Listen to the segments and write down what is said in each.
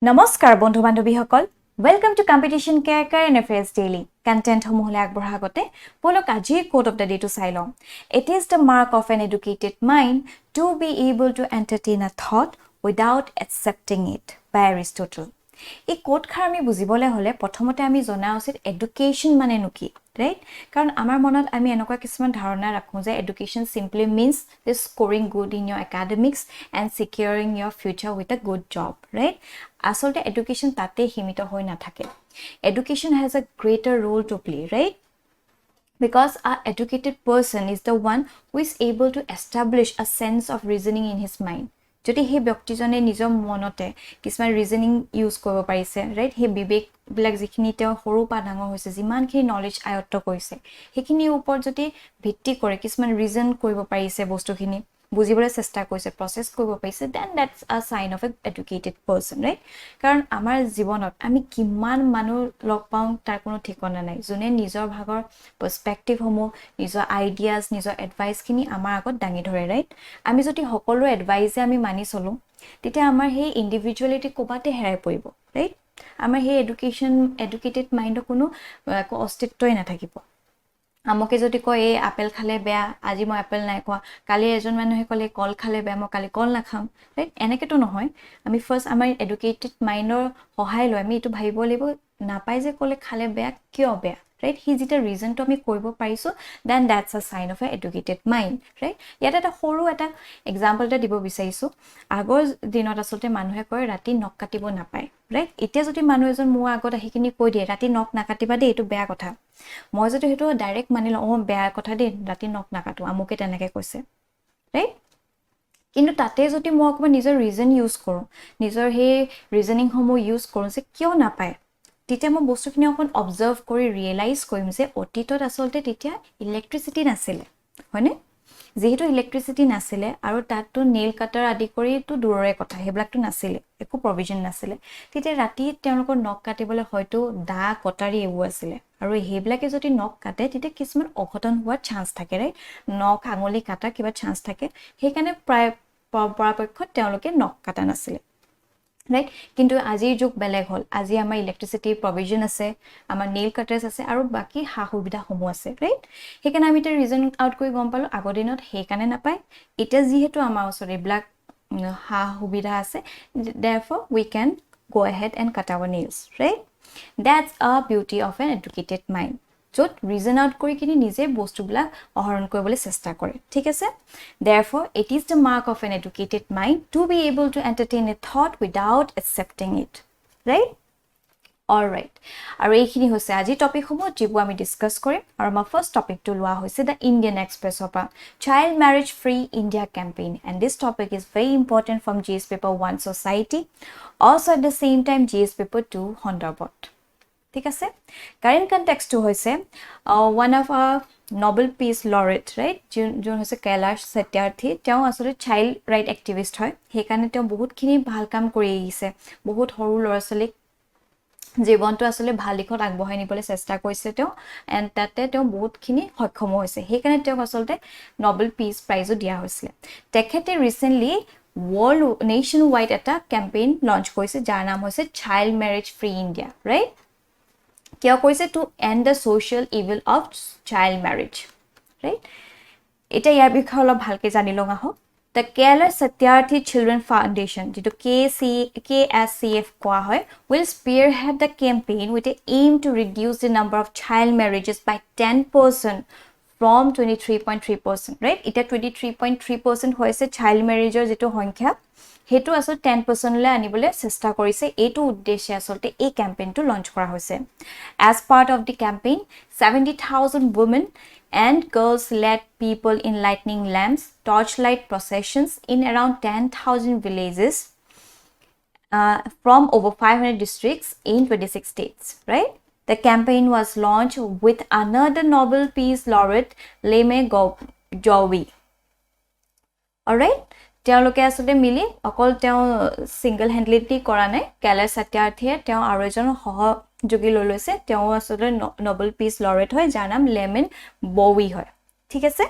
নমস্কাৰ বন্ধু বান্ধৱীসকল welcome to competition care current affairs daily content সমূহলে আগবঢ়া আগতে বলক আজিৰ কোট অফ দ্য ডে টু চাই লওঁ it is the mark of an educated mind to be able to entertain a thought without accepting it by Aristotle এই quote খাৰ আমি বুজিবলৈ হলে প্ৰথমতে আমি জনা উচিত এডুকেশ্যন মানে কি right কাৰণ আমাৰ মনত আমি এনেকুৱা কিছুমান ধাৰণা ৰাখো যে education simply means this scoring good in your academics and securing your future with a good job right আসলতে এডুকেশ্যন তাতে সীমিত হৈ নাথাকে education has a greater role to play right because an educated person is the one who is able to establish a sense of reasoning in his mind যদি হে ব্যক্তিজনে নিজৰ মনতে কিছুমান ৰিজনিং ইউজ কৰিব পাৰিছে ৰাইট হে বিবেক বিলাক যিখিনি তেওঁ সৰু পা ডাঙৰ হৈছে যিমানখিনি নলেজ আয়ত্ত কৰিছে সেইখিনিৰ ওপৰত যদি ভিত্তি কৰে কিছুমান ৰিজন কৰিব পাৰিছে বস্তুখিনি বুজিবলৈ চেষ্টা কৰিছে প্ৰসেস কৰিব পাৰিছে then that's a sign of a educated person right কাৰণ আমাৰ জীৱনত আমি কিমান মানুহ লগ পাওঁ তাৰ কোনো ঠিকনা নাই যোনে নিজৰ ভাগৰ পাৰ্সপেক্টিভ সমূহ নিজৰ আইডিয়াজ নিজৰ এডভাইসখিনি আমাৰ আগত দাঙি ধৰে ৰাইট আমি যদি সকলো এডভাইসে আমি মানি চলো তেতিয়া আমাৰ সেই ইন্ডিভিজুয়ালিটি কোবাতে হেৰাই পৰিব ৰাইট আমাৰ সেই এডুকেটেড মাইন্ডৰ কোনো অস্তিত্বই নাথাকিব আমকে যদি কয় এই আপেল খালে বেয়া আজি মই আপেল নাই খোৱা কালি এজন মানুহে কলে কল খালে বেয়া মই কালি কল নাখাম ৰাইট এনেকেতো নহয় আমি ফাৰ্স্ট আমাৰ এডুকেটেড মাইন্ডৰ সহায় লৈ আমি এটো ভাবিব লাগিব নাপাই যে কলে খালে বেয়া কিয় বেয়া right he যেটা reason to আমি কৰিব পাৰিছো then that's a sign of a educated mind right ইয়াত এটা সৰু এটা example এটা দিব বিচাৰিছো আগৰ দিনত আসলতে মানুহে কয় ৰাতি নখ কাটিব নাপায় right এতিয়া যদি মানুহ এজন মোৰ আগত আহিকিনি কৈ দিয়ে ৰাতি নখ নাকাটিবা দেই এটো বেয়া কথা মই যদি হেটো ডাইৰেক্ট মানি লওঁ বেয়া কথা দেই ৰাতি নখ নাকাটো আমুকে তেনেকে কৈছে right কিন্তু তাতে যদি মই অকমান নিজৰ ৰিজন ইউজ কৰো নিজৰ হে ৰিজনিং সমূহ ইউজ কৰো যে কিয় নাপায় তেতিয়া মই বস্তুখিনি অকন অবজাৰ্ভ কৰি ৰিয়েলাইজ কৰিম যে অতীতত আসলতে তেতিয়া ইলেক্ট্ৰিসিটি নাছিলে হয়নে যেহেতু ইলেক্ট্ৰিসিটি নাছিলে আৰু তাতটো নেল কাটাৰ আদি কৰি তো দূৰৰে কথা হেবিলাকটো নাছিলে একো প্ৰভিজন নাছিলে তেতিয়া ৰাতি তেওঁলোকৰ নখ কাটিবলৈ হয়তো দা কটাৰী এও আছিলে আৰু হেবিলাকে যদি নখ কাটে তেতিয়া কিছুমান অঘটন হোৱাৰ চান্স থাকে ৰাইট নখ আঙুলি কাটা কিবা চান্স থাকে সেইকাৰণে প্ৰায় পৰাপক্ষত তেওঁলোকে নখ কাটা নাছিলে right কিন্তু আজিৰ যুগ বেলেগ হল আজি আমাৰ ইলেক্ট্ৰিসিটি প্ৰভিজন আছে আমাৰ নেল কাটাৰ্স আছে আৰু বাকি হাহুবিধা সমূহ আছে right হেকাৰণে আমি তে ৰিজন আউট কৰি গম পালো আগৰ দিনত হেকাৰণে নাপায় এটা যিহেতু আমাৰ ওচৰে ব্লাক হাহুবিধা আছে therefore we can go ahead and cut our nails right that's a beauty of an educated mind যত ৰিজন আউট কৰি কিনি নিজে বস্তুবিলাক অহৰণ কৰিবলৈ চেষ্টা কৰে ঠিক আছে therefore it is the mark of an educated mind to be able to entertain a thought without accepting it right all right আৰু এইখিনি হৈছে আজি টপিক সমূহ যিবোৰ আমি ডিসকাস কৰিম আৰু আমাৰ ফাৰ্স্ট টপিকটো লোৱা হৈছে the Indian Express of a Child Marriage Free India campaign and this topic is very important from GS paper 1 society also at the same time GS paper 2 সন্দৰ্ভত ঠিক আছে কারেন্ট কনটেক্সট টু হৈছে one of a Nobel Peace Laureate right যোন হৈছে কৈলাশ সত্যাৰ্থী তেওঁ আসলে child right activist হয় হেকাৰণে তেওঁ বহুতখিনি ভাল কাম কৰি আহিছে বহুত সৰু ল'ৰা-ছোৱালীক জীৱনটো আসলে ভাল দিশত আগবঢ়াই নিবলৈ চেষ্টা কৰিছে তেওঁ এণ্ড তাতে তেওঁ বহুতখিনি সক্ষম হৈছে হেকাৰণে তেওঁ আসলে Nobel Peace Prize দিয়া হৈছিল তেখেতে ৰিসেন্টলি world nationwide এটা ক্যাম্পেইন লঞ্চ কৰিছে যাৰ নাম হৈছে Child Marriage Free India right কিয় কৈছে to end the social evil of child marriage right এটা ইয়াৰ বিষয়ে অলপ ভালকে জানি লওঁ আহক the Kerala Satyarthi Children Foundation যেটো KSCF কোৱা হয় will spearhead the campaign with the aim to reduce the number of child marriages by 10% from 23.3% right এটা 23.3% হৈছে child marriageৰ যেটো সংখ্যা হেতু আসলে 10% লে আনিবলৈ চেষ্টা কৰিছে এটো উদ্দেশ্যে আসলে এই ক্যাম্পেইনটো লঞ্চ কৰা হৈছে as part of the campaign 70,000 women and girls led people in lightning lamps torchlight processions in around 10,000 villages from over 500 districts in 26 states right the campaign was launched with another Nobel Peace Laureate Leme Jowi all right তেওঁলোকে আসলে মিলি অকল তেওঁ single হ্যান্ডলিটি কৰা নাই কৈলাশ সত্যাৰ্থীয়ে তেওঁ আৰু এজন সহযোগী লৈ লৈছে তেওঁ আসলে নোবেল পিস লৰেট হয় যাৰ নাম লেমেন বউই হয় ঠিক আছে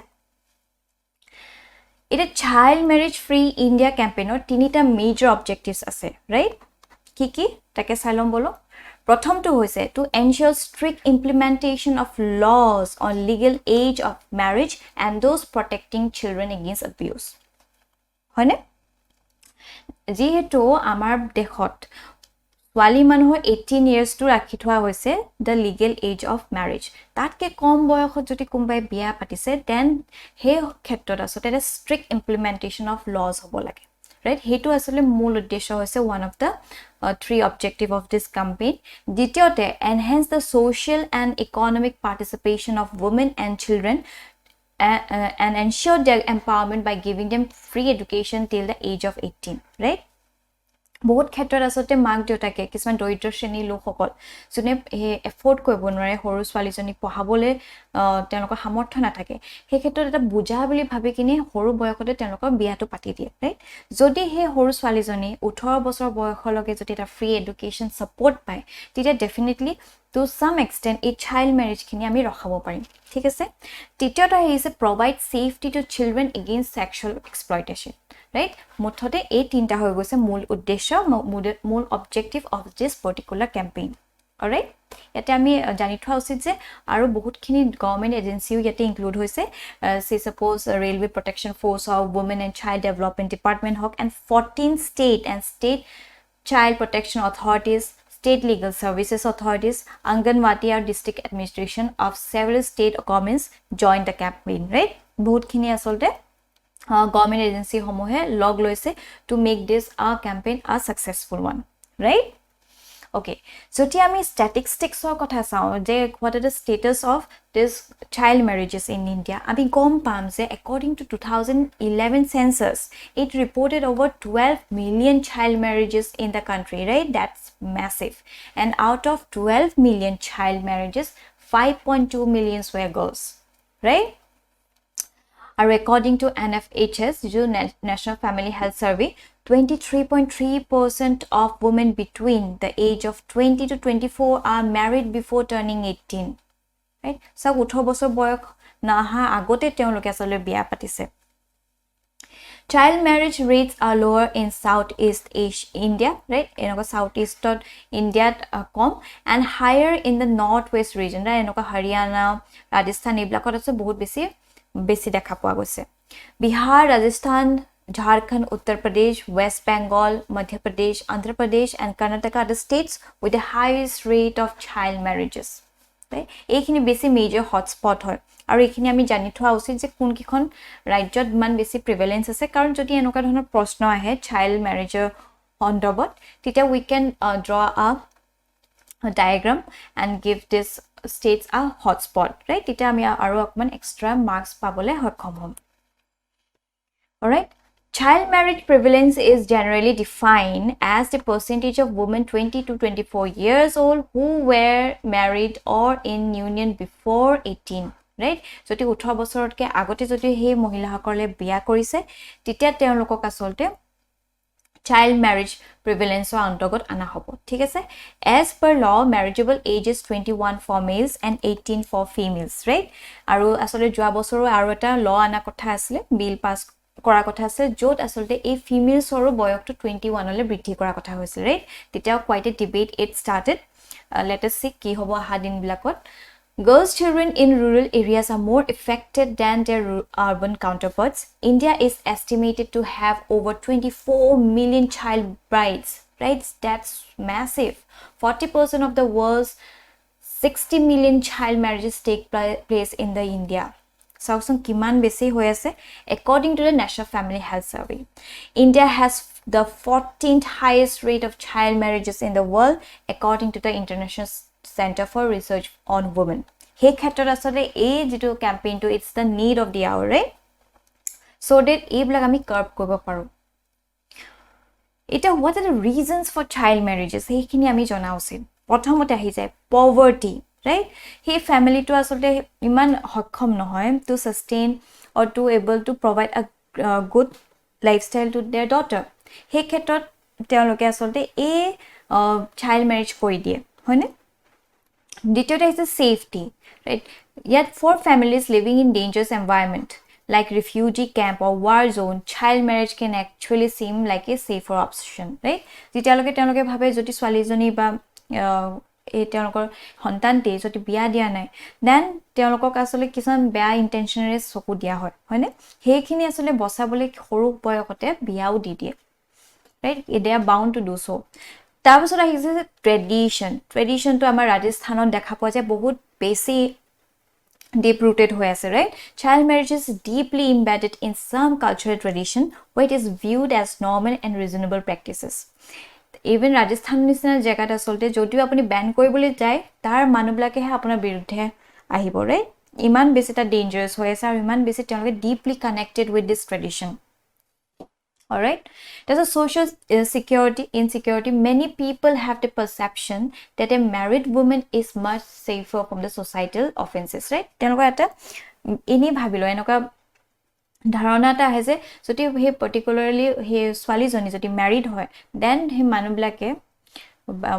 এটা চাইল্ড ম্যাৰেজ ফ্ৰী ইন্ডিয়া ক্যাম্পেইনৰ তিনিটা মেজৰ অবজেক্টিভস আছে ৰাইট কি তাকে চাই লম বলো প্ৰথমটো হৈছে to ensure strict implementation of laws on legal age of marriage and those protecting children against abuse হয়নে যেহেতু আমাৰ দেশত ছোৱালী মানুহৰ 18 years to ৰাখি থোৱা হৈছে the legal age of marriage তাতকে কম বয়সত যদি কোনবাই বিয়া পাতিছে then হে ক্ষেত্ৰত আসলে strict implementation of laws হ'ব লাগে right হেতু আসলে মূল উদ্দেশ্য হৈছে one of the three objective of this campaign দ্বিতীয়তে enhance the social and economic participation of women and children and ensure their empowerment by giving them free education till the age of 18 right বহুত ক্ষেত্ৰত আসতে মাক দেউতাকে কিছুমান দৰিদ্ৰ শ্ৰেণীৰ লোকসকল যোনে এফৰ্ড কৰিব নোৱাৰে সৰু ছোৱালীজনীক পঢ়াবলৈ তেওঁলোকৰ সামৰ্থ্য নাথাকে সেই ক্ষেত্ৰত এটা বুজা বুলি ভাবি কিনে সৰু বয়সতে তেওঁলোকৰ বিয়াটো পাতি দিয়ে ৰাইট যদি সেই সৰু ছোৱালীজনী 18 বছৰ বয়সলৈকে যদি এটা ফ্ৰী এডুকেশ্যন সাপোৰ্ট পায় তেতিয়া definitely to some extent a child marriage খিনি আমি ৰখাব পাৰিম ঠিক আছে তৃতীয়টো হৈছে provide safety to children against sexual exploitation right মুঠতে এই তিনটা হৈ গৈছে মূল উদ্দেশ্য মূল objective of this particular campaign alright ইয়াতে আমি জানি থোৱা উচিত যে আৰু বহুতখিনি গভৰ্ণমেণ্ট এজেন্সিও ইয়াতে ইনক্লুড হৈছে say suppose railway protection force of women and child development department hawk and 14 state and state child protection authorities state legal services authorities Anganwadi or district administration of several state governments joined the campaign right বহুতখিনি আসলতে government agency homohe log loise to make this a campaign a successful one right okay so ti ami statistics or kotha sao je what are the status of this child marriages in India abi gom pam je according to 2011 census it reported over 12 million child marriages in the country right that's massive and out of 12 million child marriages 5.2 million were girls right are according to NFHS National Family Health Survey 23.3% of women between the age of 20 to 24 are married before turning 18 right so 18 বছৰ বয়স নাহা আগতে তেওঁলোকে আসলে বিয়া পাতিছে child marriage rates are lower in Southeast Asia India right enoko Southeast India kom and higher in the Northwest region right enoko Haryana Rajasthan eblakot ase bahut বেছি দেখা পোৱা গৈছে Bihar Rajasthan Jharkhand Uttar Pradesh waste Bengal Madhya Pradesh Andhra Pradesh and Karnataka are the states with the highest rate of child marriages right এইখিনি বেছি major hotspot হয় আৰু এইখিনি আমি জানি থোৱা উচিত যে কোন কিখন ৰাজ্যত মান বেছি প্ৰিভেলেন্স আছে কাৰণ যদি এনেকুৱা ধৰণৰ প্ৰশ্ন আহে চাইল্ড মেৰেজৰ সন্দৰ্ভত তেতিয়া we can draw a diagram and give this states a hotspot right tita ami aru akman extra marks pabole hokom hom all right child marriage prevalence is generally defined as the percentage of women 20 to 24 years old who were married or in union before 18 right joti 18 bosorotke agote jodi he mohila hakole biya korise titia teolokok asolte child marriage prevalence or antogot ana hobo thik ase as per law marriageable age is 21 for males and 18 for females right aru asole jua bosoro aru eta law ana kotha asle bill pass kora kotha ase jot asolte ei females oru boyok to 21 ole bridhi kora kotha hoisil right titia quite a debate it started let us see ki hobo hadin bilakot Girls' children in rural areas are more affected than their urban counterparts. India is estimated to have over 24 million child brides. Right? That's massive. 40% of the world's 60 million child marriages take place in the India. Sausun kiman besi hoy ase according to the National Family Health Survey. India has the 14th highest rate of child marriages in the world according to the International Center for Research on Women. He khetor asole ei jitu campaign to it's the need of the hour right so that ei blag ami curb koribo paru eta what are the reasons for child marriages ei kini ami jana usit prothomote ahi jay poverty right he family to asole iman hokhom nohoy to sustain or to able to provide a good lifestyle to their daughter he khetor teoloke asole ei child marriage kori die hoine Detail is the safety, right? Yet for families living in dangerous environment, like refugee camp or war zone, child marriage can actually seem like a safer option, right? যেতিয়ালৈকে তেওঁলোকে ভাবে যদি ছোৱালীজনী বা এই তেওঁলোকৰ সন্তানটি যদি বিয়া দিয়া নাই দেন তেওঁলোকক আসলে কিছুমান বেয়া ইন্টেনশনেৰে চকু দিয়া হয় হয়নে সেইখিনি আসলে বচাবলৈ সৰু বয়সতে বিয়াও দি দিয়ে right they are bound to do so তাৰপিছত আহিছে ট্ৰেডিশনটো আমাৰ ৰাজস্থানত দেখা পোৱা যায় বহুত বেছি deep rooted হৈ আছে right child marriage is deeply embedded in some cultural tradition where it is viewed as normal and reasonable practices even Rajasthan নিচিনা জায়গাত আসলতে যদিও আপুনি ব্যান কৰিবলৈ যায় তাৰ মানুহবিলাকেহে আপোনাৰ বিৰুদ্ধে আহিব right ইমান বেছি এটা ডেঞ্জাৰাছ হৈ আছে আৰু ইমান বেছি তেওঁলোকে deeply connected with this tradition all right there's a social insecurity many people have the perception that a married woman is much safer from the societal offenses right তেওঁলোকৰ এটা ইনি ভাবিলো এনেকুৱা ধাৰণা এটা আহে যে যদি হে পাৰ্টিকুলাৰলি হে ছোৱালীজনী যদি ম্যাৰিড হয় দেন হে মানুহবিলাকে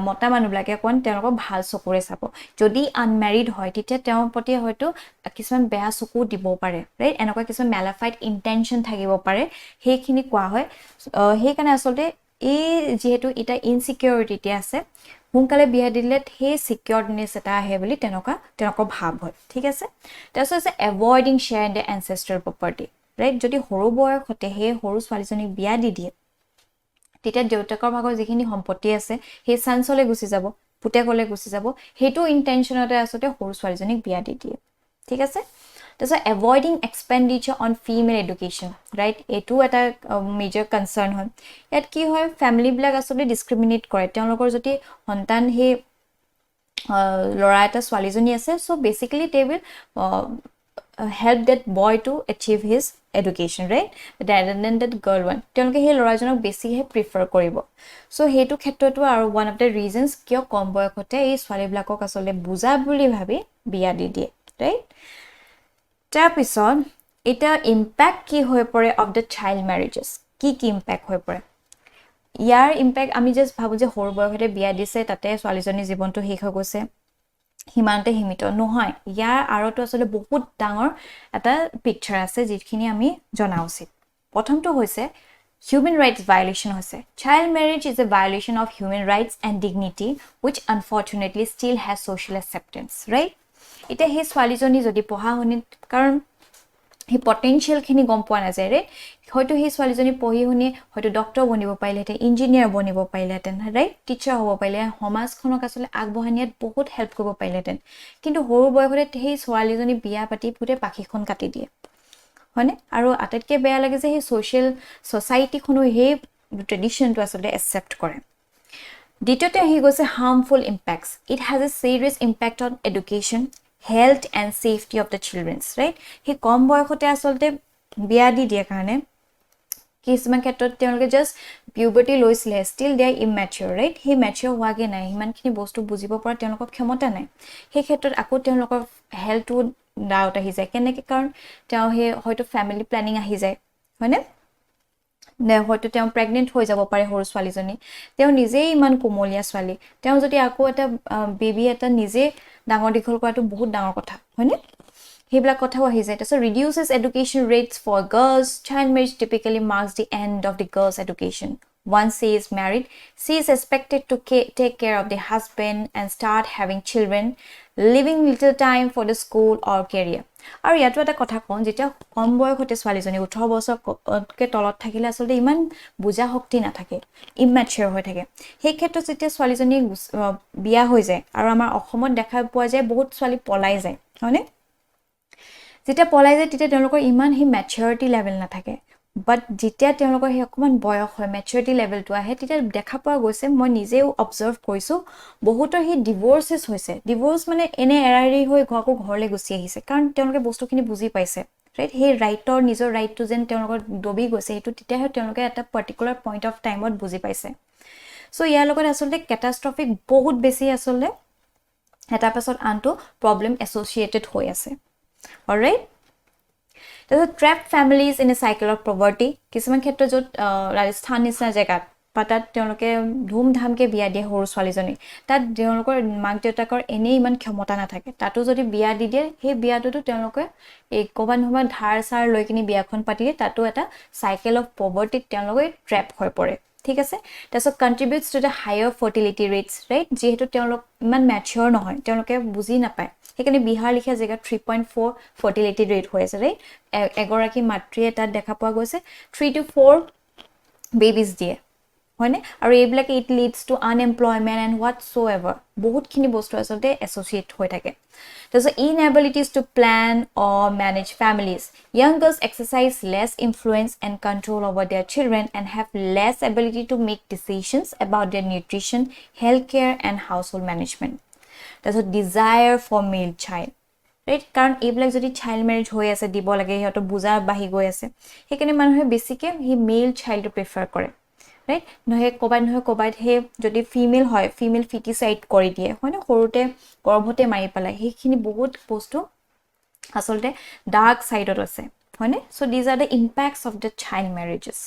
মতা মানুহবিলাকে কোন তেওঁলোকক ভাল চকুৰে চাব যদি আনম্যাৰিড হয় তেতিয়া তেওঁৰ প্ৰতি হয়তো কিছুমান বেয়া চকু দিব পাৰে ৰাইট এনেকুৱা কিছুমান মেলাফাইড ইন্টেনশন থাকিব পাৰে হেখিনি কোৱা হয় হেকাৰণে আসলতে এই যেহেতু এটা ইনসিকিউৰিটি আছে হুনকালে বিয়া দিলে হে সিকিউৰনেস এটা আহে বুলি তেনেকুৱা ভাব হয় ঠিক আছে তাৰপিছত আছে এভয়েডিং শেয়াৰ দ্য এনসেষ্ট্ৰেল প্ৰপাৰ্টি right যদি হৰু বয়সতে হে হৰু ছোৱালীজনীক বিয়া দি দিয়ে তেতিয়া দেউতাকৰ ভাগৰ যিখিনি সম্পত্তি আছে হে সানসলে গুছি যাব পুতেকলে গুছি যাব হেতু ইন্টেনশনতে আসতে হৰু ছোৱালীজনীক বিয়া দি দিয়ে ঠিক আছে তাৰপিছত এভয়েডিং এক্সপেন্ডিচাৰ অন ফিমেল এডুকেশ্যন ৰাইট এটো এটা মেজৰ কনসাৰ্ন হয় ইয়াত কি হয় ফ্যামিলি বিলাক আসলে ডিসক্ৰিমিনেট কৰে তেওঁলোকৰ যদি সন্তান হে লৰা এটা ছোৱালীজনী আছে so basically they will help that boy to achieve his education right rather than that girl one তেওঁলোকে হে লৰাজনক বেছি হে প্ৰিফাৰ কৰিব সো হেতু ক্ষেত্ৰটো আৰু one of the reasons কিয় কম বয়সতে এই ছোৱালীবিলাকক আসলে বুজা বুলি ভাবি বিয়া দি দিয়ে right তাৰপিছত এটা ইম্প্যাক্ট কি হৈ পৰে of the child marriages কি ইম্প্যাক্ট হৈ পৰে ইয়াৰ ইম্প্যাক্ট আমি জাস্ট ভাবো যে সৰু বয়সতে বিয়া দিছে তাতে ছোৱালীজনী জীৱনটো শেষ হৈ গৈছে হিমানতে হিমিত নহয় ইয়াৰ আৰটো আসলে বহুত ডাঙৰ এটা পিকচাৰ আছে যিখিনি আমি জনা উচিত প্ৰথমটো হৈছে human rights violation হৈছে child marriage is a violation of human rights and dignity which unfortunately still has social acceptance right এটা হে ছোৱালীজনী যদি পঢ়া শুনি কাৰণ হি পটেনশিয়াল খিনি গম পোৱা নাযায় ৰে হয়তো হি ছোৱালীজনী পঢ়ি শুনি হয়তো ডক্টৰ বনিব পাৰিলেহেঁতেন ইঞ্জিনিয়াৰ বনিব পাৰিলেহেঁতেন ৰাইট টিচাৰ হ'ব পাৰিলে সমাজখনক আসলে আগবঢ়ানিয়াত বহুত হেল্প কৰিব পাৰিলেহেঁতেন কিন্তু সৰু বয়সতে হি ছোৱালীজনী বিয়া পাতি পুতে পাখিখন কাটি দিয়ে হয়নে আৰু আটাইতকে বেয়া লাগে যে হি সোসাইটিখনো হে ট্ৰেডিশনটো আসলে একসেপ্ট কৰে দ্বিতীয়তে আহি গৈছে harmful impacts it has a serious impact on education health and safety of the children right he কম বয়সতে আসলতে বিয়া দি দিয়ে কাৰণে কিছুমান ক্ষেত্ৰত তেওঁলোকে জাস্ট পিউবাৰ্টি লৈছিলে still they are immature right he mature হোৱাগে নাই ইমানখিনি বস্তু বুজিব পৰা তেওঁলোকৰ ক্ষমতা নাই সেই ক্ষেত্ৰত আকৌ তেওঁলোকৰ হেলথটো ডাউট আহি যায় কেনেকৈ কাৰণ তেওঁ হে হয়তো ফ্যামিলি প্ল্যানিং আহি যায় হয়নে নে হয়তো তেওঁ প্ৰেগনেন্ট হৈ যাব পাৰে সৰু ছোৱালীজনী তেওঁ নিজে ইমান কোমলীয়া ছোৱালী তেওঁ যদি আকৌ এটা বেবি এটা নিজে ডাঙৰ দীঘল কৰাটো বহুত ডাঙৰ কথা হয়নে হেবিলাক কথাও আহি যায় তাৰপিছত reduces education rates for girls child marriage typically marks the end of the girl's education once she is married she is expected to take care of the husband and start having children leaving little time for the school or career আৰু ইয়াতো এটা কথা কওঁ যেতিয়া কম বয়সতে ছোৱালীজনী 18 বছৰকে তলত থাকিলে আসলে ইমান বুজা শক্তি নাথাকে ইম্যাচিউৰ হৈ থাকে সেই ক্ষেত্ৰত যেতিয়া ছোৱালীজনী বিয়া হৈ যায় আৰু আমাৰ অসমত দেখা পোৱা যায় বহুত ছোৱালী পলাই যায় হয়নে যেতিয়া পলাই যায় তেতিয়া তেওঁলোকৰ ইমান হি ম্যাচুৰিটি লেভেল নাথাকে বাট যেতিয়া তেওঁলোকৰ হে অকমান বয়স হয় ম্যাচুৰিটি লেভেলটো আহে তেতিয়া দেখা পোৱা গৈছে মই নিজেও অবজাৰ্ভ কৰিছো বহুতৰ হি ডিভোৰ্সেস হৈছে ডিভোৰ্স মানে এনে এৰাৰি হৈ ঘৰলৈ গুচি আহিছে কাৰণ তেওঁলোকে বস্তুখিনি বুজি পাইছে ৰাইট হে ৰাইটৰ নিজৰ ৰাইটটো যেন তেওঁলোকৰ দবি গৈছে হেতু তেতিয়াহে তেওঁলোকে এটা পাৰ্টিকুলাৰ পইণ্ট অফ টাইমত বুজি পাইছে সো ইয়াৰ লগত আসলে ক্যাটাস্ট্ৰফিক বহুত বেছি আসলে এটা পাছত আনটো প্ৰবলেম এছ'চিয়েটেড হৈ আছে অলৰাইট তাৰপিছত ট্ৰেপ families in a cycle of poverty কিছুমান ক্ষেত্ৰত য'ত ৰাজস্থান নিচিনা জেগাত তাত তেওঁলোকে ধুমধামকে বিয়া দিয়ে সৰু ছোৱালীজনী তাত তেওঁলোকৰ মাক দেউতাকৰ এনেই ইমান ক্ষমতা নাথাকে তাতো যদি বিয়া দি দিয়ে সেই বিয়াটোতো তেওঁলোকে এই ক'বাত নহয় ধাৰ চাৰ লৈ কিনি বিয়াখন পাতি দিয়ে তাতো এটা চাইকেল অফ পভাৰ্টিত তেওঁলোকে ট্ৰেপ হৈ পৰে ঠিক আছে তাৰপিছত contributes to the higher fertility rates right যিহেতু তেওঁলোক ইমান মেচিয়ৰ নহয় তেওঁলোকে বুজি নাপায় সেইকাৰণে বিহাৰ লিখীয়া জেগাত 3.4 ফাৰ্টিলিটি ৰেট হৈ আছে ৰাইট এগৰাকী মাতৃয়ে তাত দেখা পোৱা গৈছে 3 to 4 বেবিজ দিয়ে হয়নে আৰু এইবিলাক it leads to unemployment and whatsoever বহুতখিনি বস্তু আচলতে এছ'চিয়েট হৈ থাকে তাৰপিছত inabilities to plan or manage families young girls exercise less influence and control over their children and have less ability to make decisions about their nutrition, healthcare and household management. তাৰপিছত desire for male child right কাৰণ এইবিলাক যদি child marriage হৈ আছে দিব লাগে হিহঁতৰ বুজা বাঢ়ি গৈ আছে সেইকাৰণে মানুহে বেছিকে হি মেল চাইল্ডটো প্ৰিফাৰ কৰে right নহয় কবাই হে যদি ফিমেল হয় ফিমেল ফিটিসাইড কৰি দিয়ে হয় না সৰুতে গৰ্ভতে মাৰি পেলাই সেইখিনি বহুত বস্তু আসলতে ডাৰ্ক সাইডত আছে হয় না so this are the impacts of the child marriages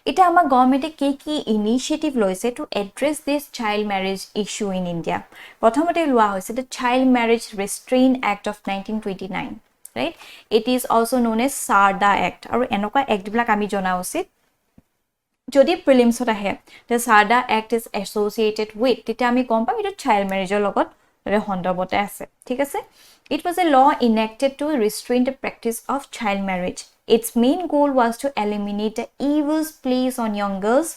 এটা আমাৰ গভৰ্ণমেণ্টে কি ইনিশিয়েটিভ লৈছে to address this child marriage issue in India প্ৰথমতে লোৱা হৈছে the child marriage restraint act of 1929 right it is also known as sarda act আৰু এনেকুৱা এক্টবিলাক আমি জনা উচিত যদি প্ৰিলিমছত আহে the sarda act is associated with তেতিয়া আমি গম পাম এটা চাইল্ড ম্যাৰেজৰ লগত সন্দৰ্ভতে আছে ঠিক আছে it was a law enacted to restrain the practice of child marriage its main goal was to eliminate the evils placed on young girls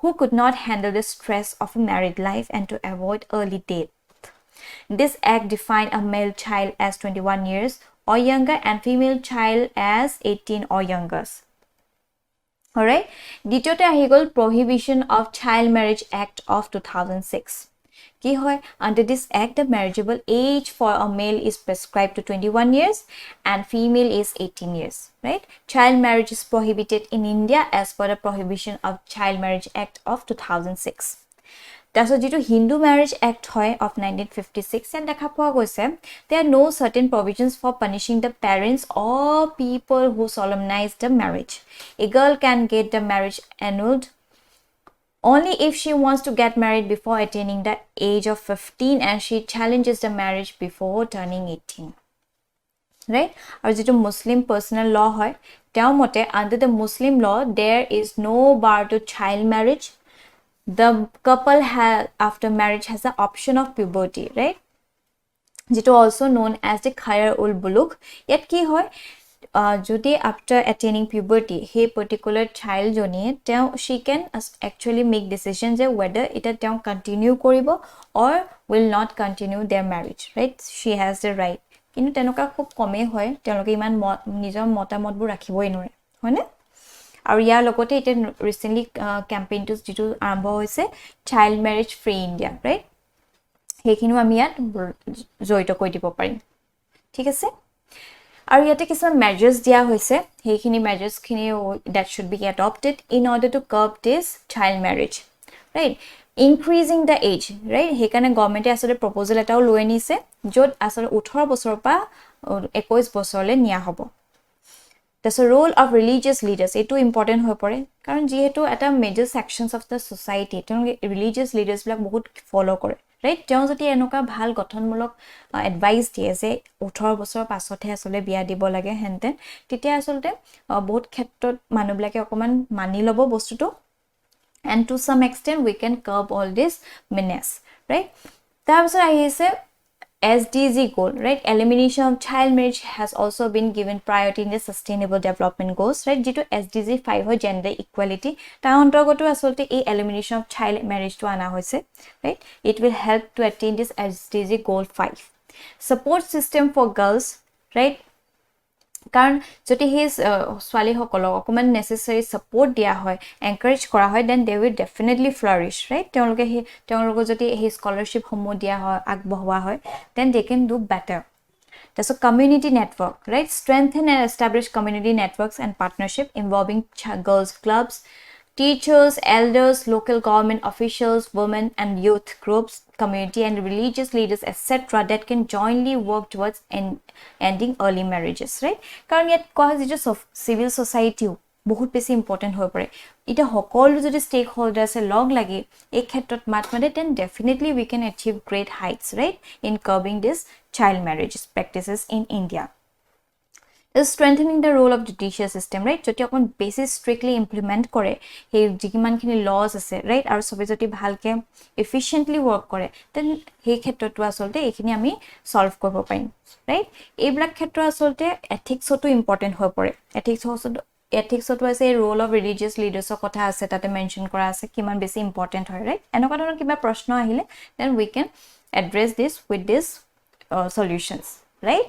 who could not handle the stress of a married life and to avoid early death this act defined a male child as 21 years or younger and female child as 18 or younger alright দ্বিতীয়তে আহি গল prohibition of child marriage act of 2006 কি হয় under this act the marriageable age for a male is prescribed to 21 years and female is 18 years right child marriage is prohibited in India as per the prohibition of child marriage act of 2006 That's due to Hindu Marriage Act of 1956 and দেখা পোৱা গৈছে there are no certain provisions for punishing the parents or people who solemnize the marriage. A girl can get the marriage annulled only if she wants to get married before attaining the age of 15 and she challenges the marriage before turning 18. Right? আৰু যেটো Muslim personal law হয় তেওঁৰ মতে under the Muslim law there is no bar to child marriage. The couple after marriage has the option of puberty, right? Jito also known as the khayar ul bulugh. Yet ki hoy, jodi after attaining puberty, he particular child joni, she can actually make decisions whether it continue koribo or will not continue their marriage, right? She has the right. Kinu tenoka khub kome hoy, tenoloke iman nijor motamotbur rakhiboi nore, hoyne? আৰু ইয়াৰ লগতে এটা recently ক্যাম্পেইনটো যেটো আৰম্ভ হৈছে child ম্যাৰেজ free India right হেকিনো আমি ইয়াত জড়িত কৰি দিব পাৰিম ঠিক আছে আৰু ইয়াতে কিছুমান মেজাৰ্স দিয়া হৈছে হেকিনি মেজাৰ্স খিনি that should be adopted in order to curb this child marriage right increasing the age right হেকানে গভৰ্ণমেণ্টে আসলে প্ৰপ'জাল এটাও লৈ নিছে যত আসলে 18 বছৰৰ পৰা 21 বছৰলৈ নিয়া হ'ব The role of religious leaders is too important হৈ পৰে কাৰণ যেহেতু এটা major sections of the society তেওঁলোকে religious leaders বিলাক বহুত ফলো কৰে ৰাইট তেওঁ যদি এনেকুৱা ভাল গঠনমূলক এডভাইস দিয়ে যে 18 বছৰ পাছতহে আসলে বিয়া দিব লাগে হেনতেন তেতিয়া আসলে বহুত ক্ষেত্ৰত মানুহবিলাকে অকমান মানি লব বস্তুটো and to some extent we can curb all this menace right তাৰপিছত আহিছে SDG goal, right? Elimination of child marriage has also been given priority in the sustainable development goals, right? Jitu SDG 5 ho gender equality. Ta ontorgoto asolte ei elimination of child marriage to ana hoise, right? It will help to attain this SDG goal 5. Support system for girls, right? কাৰণ যদি হে ছোৱালী সকলক অকমান নেসেসাৰি support দিয়া হয় encourage কৰা হয় then they will definitely flourish right তেওঁলোকে যদি হে স্কলাৰশিপ সমূহ দিয়া হয় আগবঢ়োৱা হয় then they can do better That's a community network, right? Strengthen and establish community networks and partnership involving girls clubs, teachers, elders, local government officials, women and youth groups, community and religious leaders, etc. that can jointly work towards ending early marriages, right? Karan yet cause civil society বহুত বেছি important হৈ পৰে এটা সকলো যদি stake হোল্ডাৰ্ছে লগ লাগি এই ক্ষেত্ৰত মাত মাতে then definitely we can achieve great heights right in curbing this child marriage practices in India is strengthening the role of judicial system right যদি অকন বেছি strictly implement কৰে সেই যিমানখিনি laws আছে right আৰু সবে যদি ভালকে efficiently work কৰে then সেই ক্ষেত্ৰটো আসলতে এইখিনি আমি solve কৰিব পাৰিম right এইবিলাক ক্ষেত্ৰ আসলতে ethicsটো important হৈ পৰে ethicsটো আছে role of religious leaders কথা আছে তাতে মেনশন কৰা আছে কিমান বেছি important হয় right এনেকুৱা ধৰণৰ কিবা প্ৰশ্ন আহিলে then we can address this with this solutions right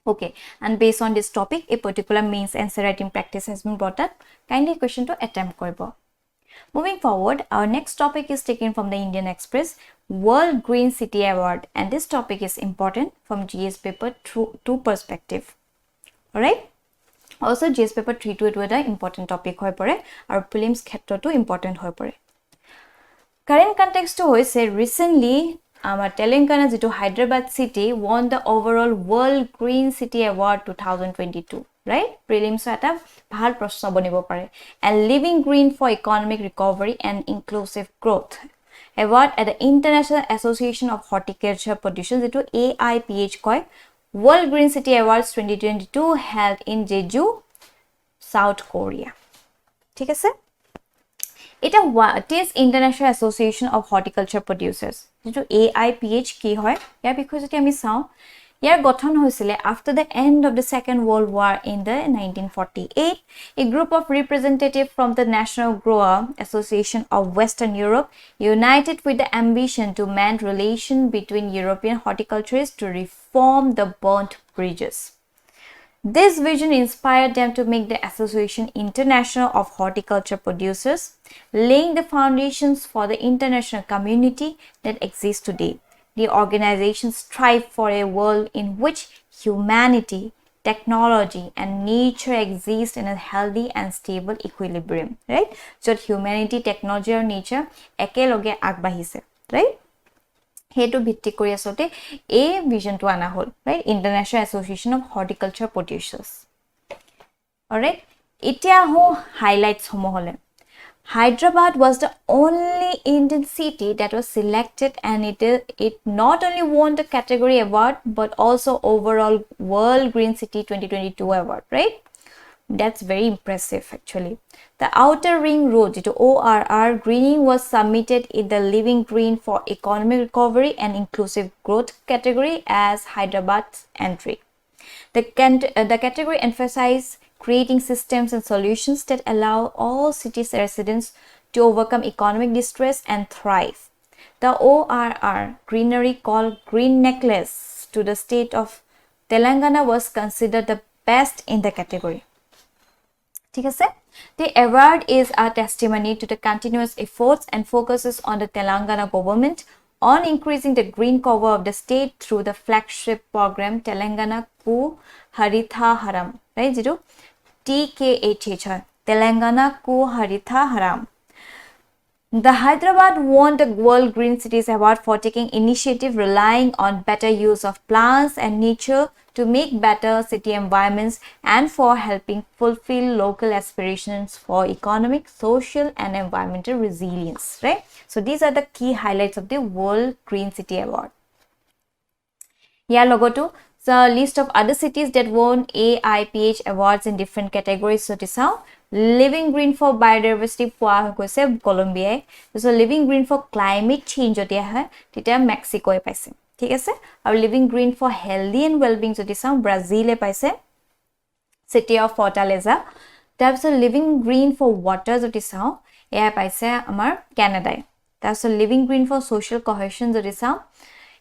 Okay, and based on this topic, a particular means answer writing practice has been brought up. Kindly question to attempt koribo. Moving forward, our next topic is taken from the Indian Express World Green City Award, and this topic is important from GS paper 2 perspective. Alright? Also, GS paper 3 to it important topic hoy pore, our prelims khetro to important hoy pore. Current context to hoy say recently Our Telangana to Hyderabad city won the overall World Green City Award 2022, right? Prelims at a bhal proshno bonibo pare. And living green for economic recovery and inclusive growth. Award at the International Association of Horticulture Producers to AIPH koi World Green City Awards 2022 held in Jeju, South Korea. ঠিক আছে? It is International Association of Horticulture Producers. যেটো AIPH কি হয় ইয়াৰ বিষয়ে যদি আমি চাও ইয়াৰ গঠন হৈছিল after the end of the Second World War in the 1948 a group of representatives from the National Grower Association of Western Europe united with the ambition to mend relation between European horticulturists to reform the burnt bridges. This vision inspired them to make the Association International of Horticulture Producers, laying the foundations for the international community that exists today. The organization strives for a world in which humanity, technology, and nature exist in a healthy and stable equilibrium, right? So humanity, technology, and nature ekeloge agbahise, right? হেতু ভিত্তি কৰি আসতে এই ভিজনটো আনা হল right international association of horticulture producers alright এতিয়া হো হাইলাইটছ সমূহলে Hyderabad was the only Indian city that was selected and it not only won the category award but also overall World Green City 2022 award right That's very impressive actually. The Outer Ring Road to ORR greening was submitted in the Living Green for Economic Recovery and Inclusive Growth category as Hyderabad's entry. The category emphasized creating systems and solutions that allow all cities' residents to overcome economic distress and thrive. The ORR greenery called Green Necklace to the state of Telangana was considered the best in the category. ঠিক আছে The award is a testimony to the continuous efforts and focuses on the Telangana government on increasing the green cover of the state through the flagship program Telangana Ku Haritha Haram right যেটো TKHH Telangana Ku Haritha Haram The Hyderabad won the World Green Cities Award for taking initiative relying on better use of plants and nature to make better city environments and for helping fulfill local aspirations for economic, social and environmental resilience, right? So these are the key highlights of the World Green City Award. Here logo the list of other cities that won AIPH awards in different categories. So this is Living Green for Biodiversity পোৱা গৈছে কলম্বিয়াই so Living Green for Climate Change যদি হয় তেতিয়া মেক্সিকোয়ে পাইছে ঠিক আছে আৰু Living Green for Healthy and Well-being যদি চাও ব্ৰাজিলে পাইছে City of Fortaleza তাৰপিছত Living Green for Water যদি চাও এয়া পাইছে আমাৰ কানাডাই তাৰপিছত Living Green for Social Cohesion যদি চাও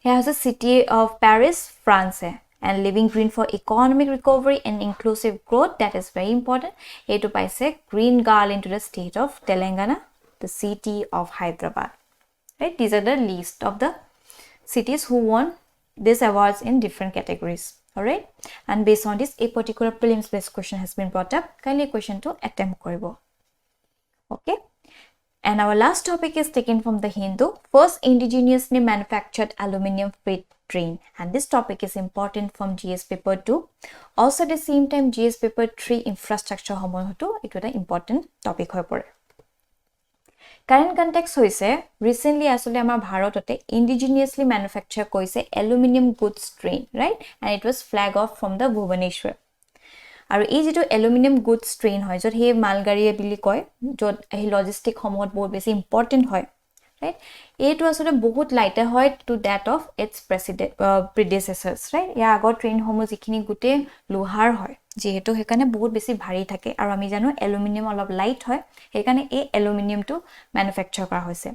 এয়া হৈছে City of Paris France and Living Green for Economic Recovery and Inclusive Growth that is very important etu paise Green Girl into the state of Telangana the city of Hyderabad right these are the list of the cities who won these awards in different categories all right and based on this a particular prelims based question has been brought up kindly question to attempt koribo okay And our last topic is taken from the Hindu. First indigenously manufactured aluminium train. And this topic is important from GS paper 2. Also at the same time GS paper 3 infrastructure homohoto it was an important topic hoy pore. Current context hoise recently asole amar bharotote indigenously manufacture koise aluminum goods train, right? And it was flag off from the Bhubaneswar. আৰু এই যেটো aluminium goods train হয় যত হে মালগাড়ী বুলি কয় যত হে লজিস্টিক সমত বহুত বেছি ইম্পৰ্টেন্ট হয় ৰাইট এইটো আসলে বহুত লাইটাৰ হয় to that of its predecessors right ইয়া আগৰ ট্ৰেইন সমূহ যিখিনি গুটে লোহাৰ হয় যেহেতু হেকানে বহুত বেছি ভাৰী থাকে আৰু আমি জানো অ্যালুমিনিয়াম অলপ লাইট হয় হেকানে এই অ্যালুমিনিয়ামটো ম্যানুফ্যাকচাৰ কৰা হৈছে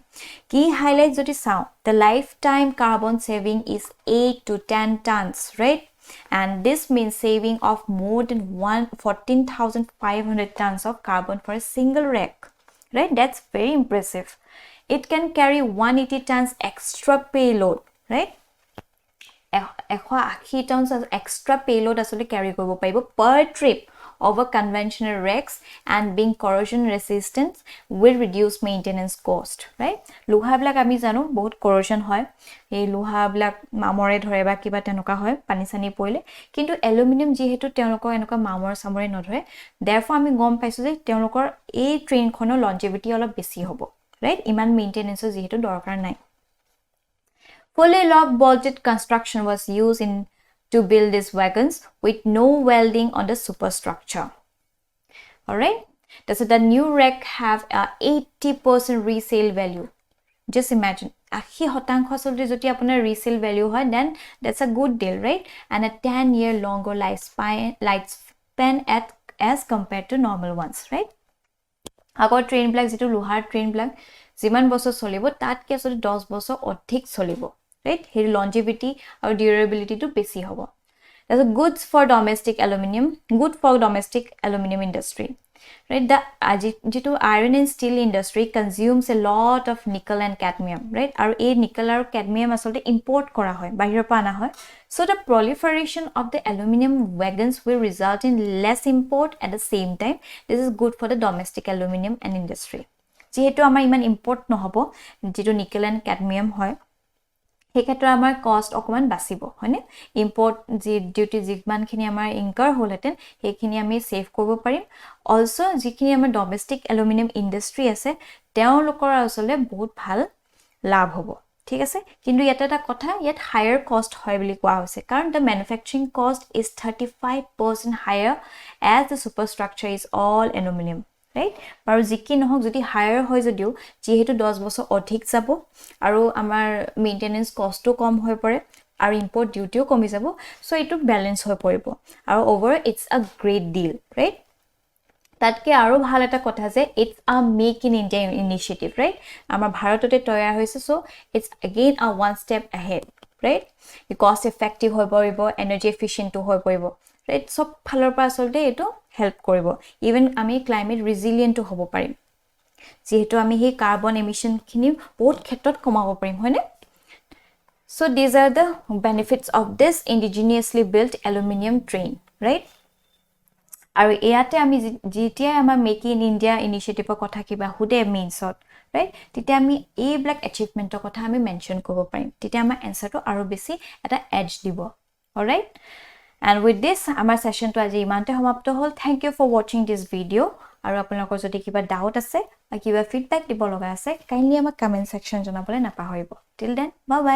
কি হাইলাইট যদি চাও the lifetime carbon saving is 8 to 10 tons right. And this means saving of more than 14,500 tons of carbon for a single rack, right? That's very impressive. It can carry 180 tons extra payload, right? 180 tons of extra payload asole carry koribo paribo per trip over conventional racks, and being corrosion resistant will reduce maintenance cost, right? Loha blak ami jano bahut corrosion hoy ei loha blak mamore dhore ba kiba tenoka hoy pani sani poile kintu aluminum jehetu tenokor enoka mamor samore nodhore therefore ami gom paisu je tenokor ei train khono longevity olop beshi hobo right iman maintenance jehetu dorkar nai. Fully lock bolted construction was used in to build these wagons with no welding on the superstructure. All right. Does the new rack have a 80% resale value? Just imagine. 80% asole jodi apunar resale value hoy then that's a good deal, right? And a 10-year longer lifespan as compared to normal ones, right? Agor train black jitu lohar train black jiman bosor cholibo tatke asole 10 bosor odhik cholibo. Right? Here longevity or durability to besi hobo. That's a goods for domestic aluminum, good for domestic aluminum industry. Right? The jitu iron and steel industry consumes a lot of nickel and cadmium, right? Aru ei nickel aru cadmium asolte import kora hoy, bahir pa ana hoy. So the proliferation of the aluminum wagons will result in less import at the same time. This is good for the domestic aluminum and industry. Jehetu amar iman import no hobo, jitu nickel and cadmium hoy. हे क्षेत्र आमार cost অকমান বাসিব হয়নে import G duty জিগমানখিনি আমাৰ incur হলতেন হেখিনি আমি save কৰিব পাৰিম also যিখিনি আমাৰ ডমেস্টিক অ্যালুমিনিয়াম ইন্ডাস্ট্ৰি আছে তেওঁলোকৰ আসলে বহুত ভাল লাভ হ'ব ঠিক আছে কিন্তু ইয়াতে এটা কথা ইয়াত হায়াৰ কষ্ট হয় বুলি কোৱা হৈছে কাৰণ the manufacturing cost is 35% higher as the superstructure is all aluminum. Right? But jiki nohok jodi higher hoy jodiu jehetu 10 bosor odhik jabo aru amar maintenance cost to kom hoy pore aru import duty o komi jabo so itu balance hoy poribo aru over it's a great deal right tatke aru bhal eta kotha je it's a make in India initiative right amar bharotote toyar hoise so it's again a one step ahead right the cost effective hoy poribo energy efficient to hoy poribo right so phalor pa asolte eto help koribo even ami climate resilient hobo parim jehetu ami he carbon emission khini bahut khetrot komabo parim hoine so these are the benefits of this indigenously built aluminum train right aru eate ami jetia ama make in India initiative kotha kiba hude meansot right tite ami a black achievement kotha ami mention kobo parim tite ama answer to aru besi eta edge dibo all right. And with this, our session to aji imante samapto hol. Thank you for watching this video. Aru apnalokor jodi kiba doubt ase ba kiba feedback dibo loga ase kindly ama comment section janabole napahoribo. Till then, bye bye.